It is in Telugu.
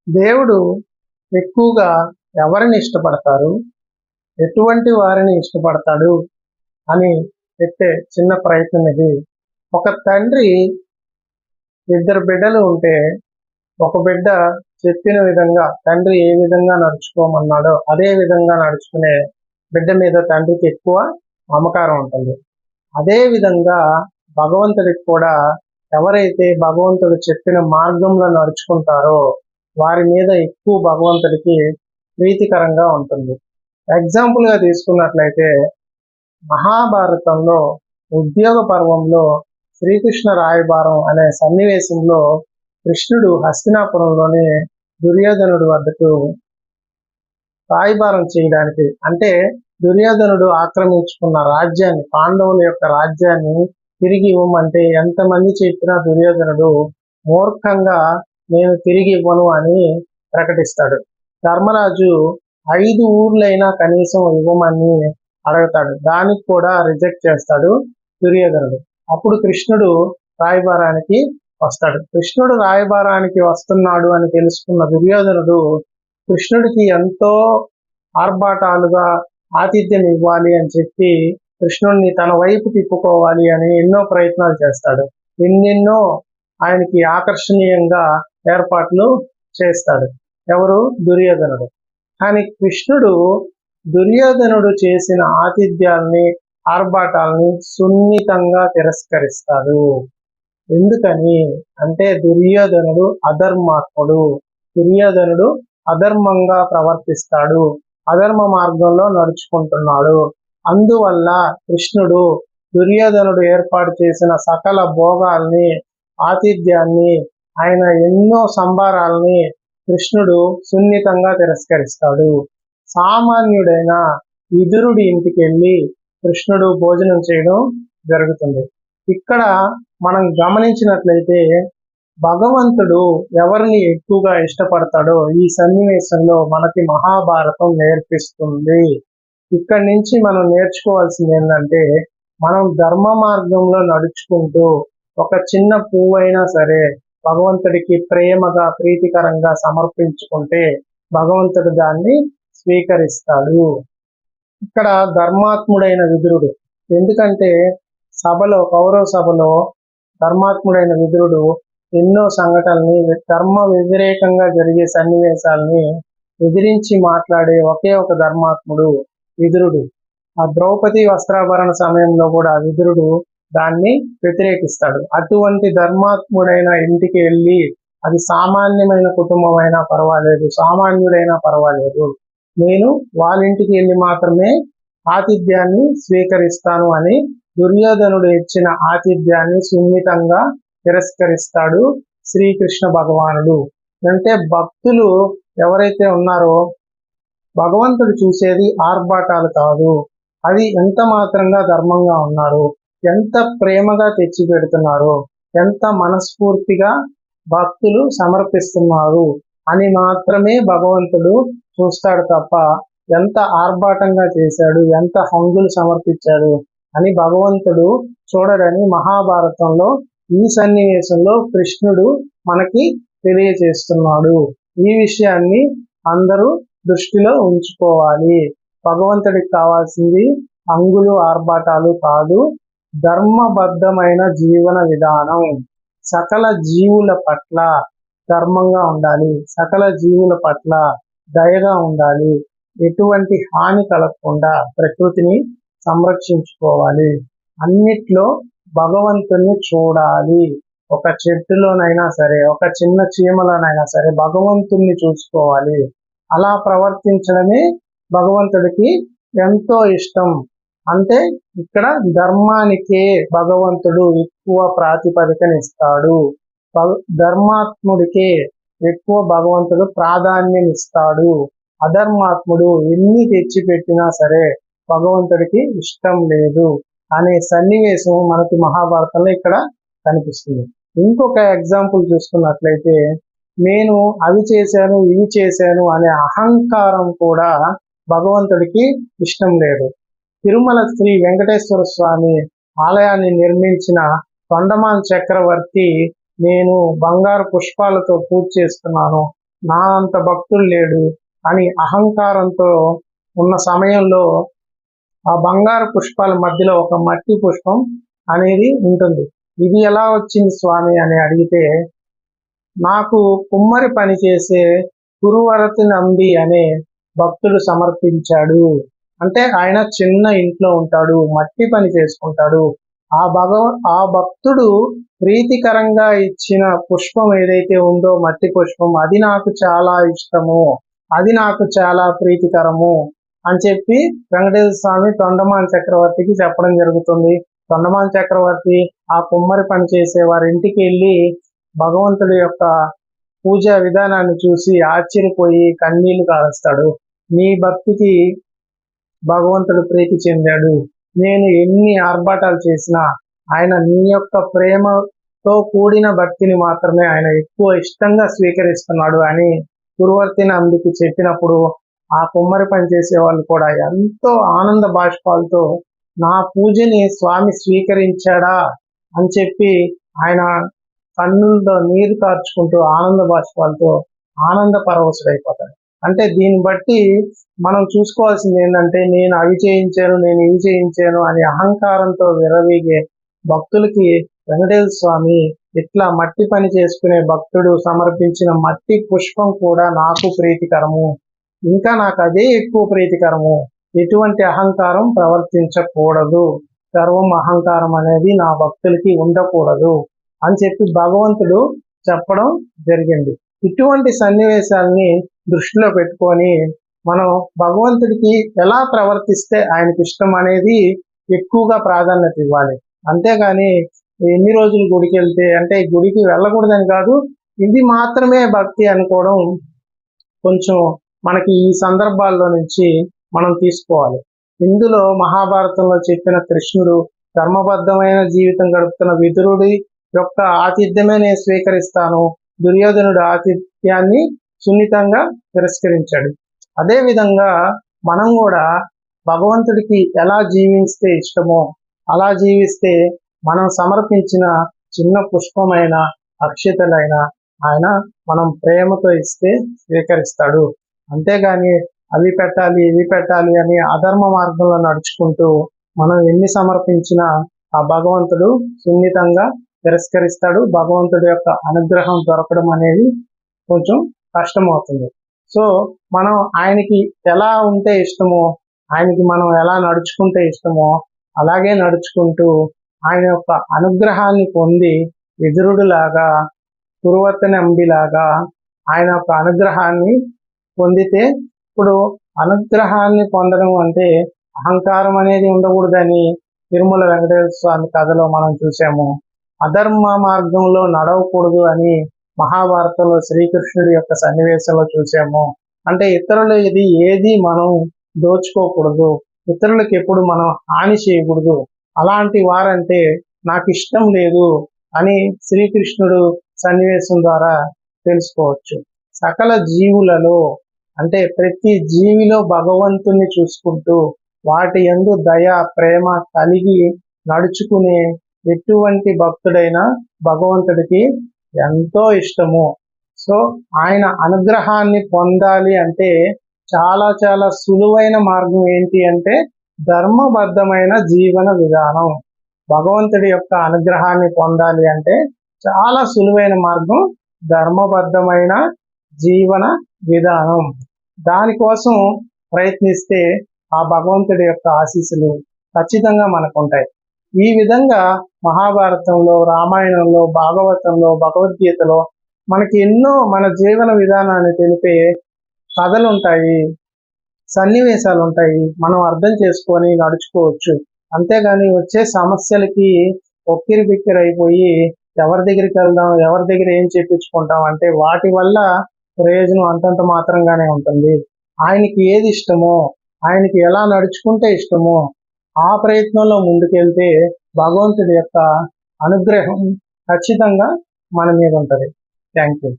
దేవుడు ఎక్కువగా ఎవరిని ఇష్టపడతారు, ఎటువంటి వారిని ఇష్టపడతాడు అని చెప్పే చిన్న ప్రయత్నం ఇది. ఒక తండ్రి ఇద్దరు బిడ్డలు ఉంటే, ఒక బిడ్డ చెప్పిన విధంగా తండ్రి ఏ విధంగా నడుచుకోమన్నాడో అదే విధంగా నడుచుకునే బిడ్డ మీద తండ్రికి ఎక్కువ మమకారం ఉంటుంది. అదే విధంగా భగవంతుడికి కూడా ఎవరైతే భగవంతుడు చెప్పిన మార్గంలో నడుచుకుంటారో వారి మీద ఎక్కువ భగవంతుడికి ప్రీతికరంగా ఉంటుంది. ఎగ్జాంపుల్గా తీసుకున్నట్లయితే మహాభారతంలో ఉద్యోగ పర్వంలో శ్రీకృష్ణ రాయబారం అనే సన్నివేశంలో కృష్ణుడు హస్తినాపురంలోని దుర్యోధనుడి వద్దకు రాయబారం చేయడానికి, అంటే దుర్యోధనుడు ఆక్రమించుకున్న రాజ్యాన్ని, పాండవుల యొక్క రాజ్యాన్ని తిరిగి ఇవ్వమంటే ఎంతమంది చెప్పినా దుర్యోధనుడు మూర్ఖంగా నేను తిరిగి ఇవ్వను అని ప్రకటిస్తాడు. ధర్మరాజు 5 ఊర్లైనా కనీసం ఇవ్వమని అడుగుతాడు, దానికి కూడా రిజెక్ట్ చేస్తాడు దుర్యోధనుడు. అప్పుడు కృష్ణుడు రాయబారానికి వస్తాడు. కృష్ణుడు రాయబారానికి వస్తున్నాడు అని తెలుసుకున్న దుర్యోధనుడు కృష్ణుడికి ఎంతో ఆర్భాటాలుగా ఆతిథ్యం ఇవ్వాలి అని చెప్పి కృష్ణుడిని తన వైపు తిప్పుకోవాలి అని ఎన్నో ప్రయత్నాలు చేస్తాడు. ఎన్నెన్నో ఆయనకి ఆకర్షణీయంగా ఏర్పాట్లు చేస్తాడు. ఎవరు? దుర్యోధనుడు. కానీ కృష్ణుడు దుర్యోధనుడు చేసిన ఆతిథ్యాల్ని, ఆర్భాటాలని సున్నితంగా తిరస్కరిస్తాడు. ఎందుకని అంటే దుర్యోధనుడు అధర్మాత్ముడు. దుర్యోధనుడు అధర్మంగా ప్రవర్తిస్తాడు, అధర్మ మార్గంలో నడుచుకుంటున్నాడు. అందువల్ల కృష్ణుడు దుర్యోధనుడు ఏర్పాటు చేసిన సకల భోగాల్ని, ఆతిథ్యాన్ని, ఆయన ఎన్నో సంభారాల్ని కృష్ణుడు సున్నితంగా తిరస్కరిస్తాడు. సామాన్యుడైన విదురుడి ఇంటికి వెళ్ళి కృష్ణుడు భోజనం చేయడం జరుగుతుంది. ఇక్కడ మనం గమనించినట్లయితే భగవంతుడు ఎవరిని ఎక్కువగా ఇష్టపడతాడో ఈ సన్నివేశంలో మనకి మహాభారతం నేర్పిస్తుంది. ఇక్కడి నుంచి మనం నేర్చుకోవాల్సింది ఏంటంటే, మనం ధర్మ మార్గంలో నడుచుకుంటూ ఒక చిన్న పువ్వైనా సరే భగవంతుడికి ప్రేమగా, ప్రీతికరంగా సమర్పించుకుంటే భగవంతుడు దాన్ని స్వీకరిస్తాడు. ఇక్కడ ధర్మాత్ముడైన విదురుడు, ఎందుకంటే కౌరవ సభలో ధర్మాత్ముడైన విదురుడు ఎన్నో సంఘటనల్ని, ధర్మ వ్యతిరేకంగా జరిగే సన్నివేశాలని ఎదిరించి మాట్లాడే ఒకే ఒక ధర్మాత్ముడు విదురుడు. ఆ ద్రౌపది వస్త్రాభరణ సమయంలో కూడా విదురుడు దాన్ని వ్యతిరేకిస్తాడు. అటువంటి ధర్మాత్ముడైన ఇంటికి వెళ్ళి, అది సామాన్యమైన కుటుంబం అయినా పర్వాలేదు, సామాన్యుడైనా పర్వాలేదు, నేను వాళ్ళ ఇంటికి వెళ్ళి మాత్రమే ఆతిథ్యాన్ని స్వీకరిస్తాను అని దుర్యోధనుడు ఇచ్చిన ఆతిథ్యాన్ని సున్నితంగా తిరస్కరిస్తాడు శ్రీకృష్ణ భగవానుడు. అంటే భక్తులు ఎవరైతే ఉన్నారో భగవంతుడు చూసేది ఆర్భాటాలు కాదు, అది ఎంత మాత్రంగా ధర్మంగా ఉన్నారు, ఎంత ప్రేమగా తెచ్చి పెడుతున్నారు, ఎంత మనస్ఫూర్తిగా భక్తులు సమర్పిస్తున్నారు అని మాత్రమే భగవంతుడు చూస్తాడు తప్ప ఎంత ఆర్భాటంగా చేశాడు, ఎంత హంగులు సమర్పించాడు అని భగవంతుడు చూడడని మహాభారతంలో ఈ సన్నివేశంలో కృష్ణుడు మనకి తెలియజేస్తున్నాడు. ఈ విషయాన్ని అందరూ దృష్టిలో ఉంచుకోవాలి. భగవంతుడికి కావాల్సింది హంగులు, ఆర్భాటాలు కాదు, ధర్మబద్ధమైన జీవన విధానం. సకల జీవుల పట్ల ధర్మంగా ఉండాలి, సకల జీవుల పట్ల దయగా ఉండాలి, ఎటువంటి హాని కలగకుండా ప్రకృతిని సంరక్షించుకోవాలి, అన్నిట్లో భగవంతుని చూడాలి. ఒక చెట్టులోనైనా సరే, ఒక చిన్న చీమలోనైనా సరే భగవంతుణ్ణి చూసుకోవాలి. అలా ప్రవర్తించడమే భగవంతుడికి ఎంతో ఇష్టం. అంటే ఇక్కడ ధర్మానికే భగవంతుడు ఎక్కువ ప్రాతిపదికనిస్తాడు, ధర్మాత్ముడికే ఎక్కువ భగవంతుడు ప్రాధాన్యం ఇస్తాడు. అధర్మాత్ముడు ఎన్ని తెచ్చిపెట్టినా సరే భగవంతుడికి ఇష్టం లేదు అనే సన్నివేశం మనకి మహాభారతంలో ఇక్కడ కనిపిస్తుంది. ఇంకొక ఎగ్జాంపుల్ చూసుకున్నట్లయితే, నేను అవి చేశాను, ఇవి చేశాను అనే అహంకారం కూడా భగవంతుడికి ఇష్టం లేదు. తిరుమల శ్రీ వెంకటేశ్వర స్వామి ఆలయాన్ని నిర్మించిన తొండమాన్ చక్రవర్తి నేను బంగారు పుష్పాలతో పూజ చేస్తున్నాను, నా అంత భక్తుడు లేడు అని అహంకారంతో ఉన్న సమయంలో ఆ బంగారు పుష్పాల మధ్యలో ఒక మట్టి పుష్పం అనేది ఉంటుంది. ఇది ఎలా వచ్చింది స్వామి అని అడిగితే, నాకు కుమ్మరి పని చేసే గురువరతి నంబి అనే భక్తుడు సమర్పించాడు. అంటే ఆయన చిన్న ఇంట్లో ఉంటాడు, మట్టి పని చేసుకుంటాడు. ఆ భక్తుడు ప్రీతికరంగా ఇచ్చిన పుష్పం ఏదైతే ఉందో మట్టి పుష్పం, అది నాకు చాలా ఇష్టము, అది నాకు చాలా ప్రీతికరము అని చెప్పి వెంకటేశ్వర స్వామి తొండమాన్ చక్రవర్తికి చెప్పడం జరుగుతుంది. తొండమాన్ చక్రవర్తి ఆ కుమ్మరి పని చేసే వారి ఇంటికి వెళ్ళి భగవంతుడి యొక్క పూజా విధానాన్ని చూసి ఆశ్చర్యపోయి కన్నీళ్లు కారుస్తాడు. నీ భక్తికి భగవంతుడు ప్రీతి చెందాడు. నేను ఎన్ని ఆర్భాటాలు చేసినా ఆయన నీ యొక్క ప్రేమతో కూడిన భక్తిని మాత్రమే ఆయన ఎక్కువ ఇష్టంగా స్వీకరిస్తున్నాడు అని గురువర్తి నంబికి చెప్పినప్పుడు ఆ కుమ్మరి పని చేసే వాళ్ళు కూడా ఎంతో ఆనంద బాష్పాలతో నా పూజని స్వామి స్వీకరించాడా అని చెప్పి ఆయన కన్నులతో నీరు కార్చుకుంటూ ఆనంద బాష్పాలతో ఆనంద పరవశుడైపోతాడు. అంటే దీన్ని బట్టి మనం చూసుకోవాల్సింది ఏంటంటే, నేను అవి చేయించాను, నేను ఇవి చేయించాను అని అహంకారంతో విర్రవీగే భక్తులకి వెంకటేశ్వర స్వామి ఇట్లా మట్టి పని చేసుకునే భక్తుడు సమర్పించిన మట్టి పుష్పం కూడా నాకు ప్రీతికరము, ఇంకా నాకు అదే ఎక్కువ ప్రీతికరము, ఎటువంటి అహంకారం ప్రవర్తించకూడదు, గర్వం అహంకారం అనేది నా భక్తులకి ఉండకూడదు అని చెప్పి భగవంతుడు చెప్పడం జరిగింది. ఇటువంటి సన్నివేశాలని దృష్టిలో పెట్టుకొని మనం భగవంతుడికి ఎలా ప్రవర్తిస్తే ఆయనకి ఇష్టం అనేది ఎక్కువగా ప్రాధాన్యత ఇవ్వాలి. అంతేగాని ఎన్ని రోజులు గుడికి వెళ్తే, అంటే గుడికి వెళ్ళకూడదని కాదు, ఇది మాత్రమే భక్తి అనుకోవడం కొంచెం మనకి ఈ సందర్భాల్లో నుంచి మనం తీసుకోవాలి. ఇందులో మహాభారతంలో చెప్పిన కృష్ణుడు ధర్మబద్ధమైన జీవితం గడుపుతున్న విదురుడి యొక్క ఆతిథ్యమే నేను స్వీకరిస్తాను, దుర్యోధనుడు ఆతిథ్యాన్ని సున్నితంగా తిరస్కరించాడు. అదే విధంగా మనం కూడా భగవంతుడికి ఎలా జీవిస్తే ఇష్టమో అలా జీవిస్తే మనం సమర్పించిన చిన్న పుష్పమైన అక్షతలైన ఆయన మనం ప్రేమతో ఇస్తే స్వీకరిస్తాడు. అంతేగాని అవి పెట్టాలి ఇవి పెట్టాలి అని అధర్మ మార్గంలో నడుచుకుంటూ మనం ఎన్ని సమర్పించినా ఆ భగవంతుడు సున్నితంగా తిరస్కరిస్తాడు. భగవంతుడి యొక్క అనుగ్రహం దొరకడం అనేది కొంచెం కష్టమవుతుంది. సో మనం ఆయనకి ఎలా ఉంటే ఇష్టమో, ఆయనకి మనం ఎలా నడుచుకుంటే ఇష్టమో అలాగే నడుచుకుంటూ ఆయన యొక్క అనుగ్రహాన్ని పొంది విదురుడులాగా, గురువర్తి నంబిలాగా ఆయన యొక్క అనుగ్రహాన్ని పొందితే, ఇప్పుడు అనుగ్రహాన్ని పొందడం అంటే అహంకారం అనేది ఉండకూడదని తిరుమల వెంకటేశ్వర స్వామి కథలో మనం చూసాము. అధర్మ మార్గంలో నడవకూడదు అని మహాభారతంలో శ్రీకృష్ణుడి యొక్క సన్నివేశంలో చూసాము. అంటే ఇతరులు ఏది మనం దోచుకోకూడదు, ఇతరులకు ఎప్పుడు మనం హాని చేయకూడదు, అలాంటి వారంటే నాకు ఇష్టం లేదు అని శ్రీకృష్ణుడు సన్నివేశం ద్వారా తెలుసుకోవచ్చు. సకల జీవులలో అంటే ప్రతి జీవిలో భగవంతుణ్ణి చూసుకుంటూ వాటి యందు దయ ప్రేమ కలిగి నడుచుకునే ఎటువంటి భక్తుడైనా భగవంతుడికి ఎంతో ఇష్టము. సో ఆయన అనుగ్రహాన్ని పొందాలి అంటే చాలా చాలా సులువైన మార్గం ఏంటి అంటే ధర్మబద్ధమైన జీవన విధానం. భగవంతుడి యొక్క అనుగ్రహాన్ని పొందాలి అంటే చాలా సులువైన మార్గం ధర్మబద్ధమైన జీవన విధానం. దానికోసం ప్రయత్నిస్తే ఆ భగవంతుడి యొక్క ఆశీస్సులు ఖచ్చితంగా మనకు ఉంటాయి. ఈ విధంగా మహాభారతంలో, రామాయణంలో, భాగవతంలో, భగవద్గీతలో మనకి ఎన్నో మన జీవన విధానాన్ని తెలిపే కథలు ఉంటాయి, సన్నివేశాలు ఉంటాయి. మనం అర్థం చేసుకొని నడుచుకోవచ్చు. అంతేగాని వచ్చే సమస్యలకి ఒక్కిరి బిక్కిరైపోయి ఎవరి దగ్గరికి వెళ్దాం, ఎవరి దగ్గర ఏం చెప్పించుకుంటాం అంటే వాటి వల్ల ప్రయోజనం అంతంత మాత్రంగానే ఉంటుంది. ఆయనకి ఏది ఇష్టమో, ఆయనకి ఎలా నడుచుకుంటే ఇష్టమో ఆ ప్రయత్నంలో ముందుకెళ్తే భగవంతుడి యొక్క అనుగ్రహం ఖచ్చితంగా మన మీద ఉంటుంది. Thank you.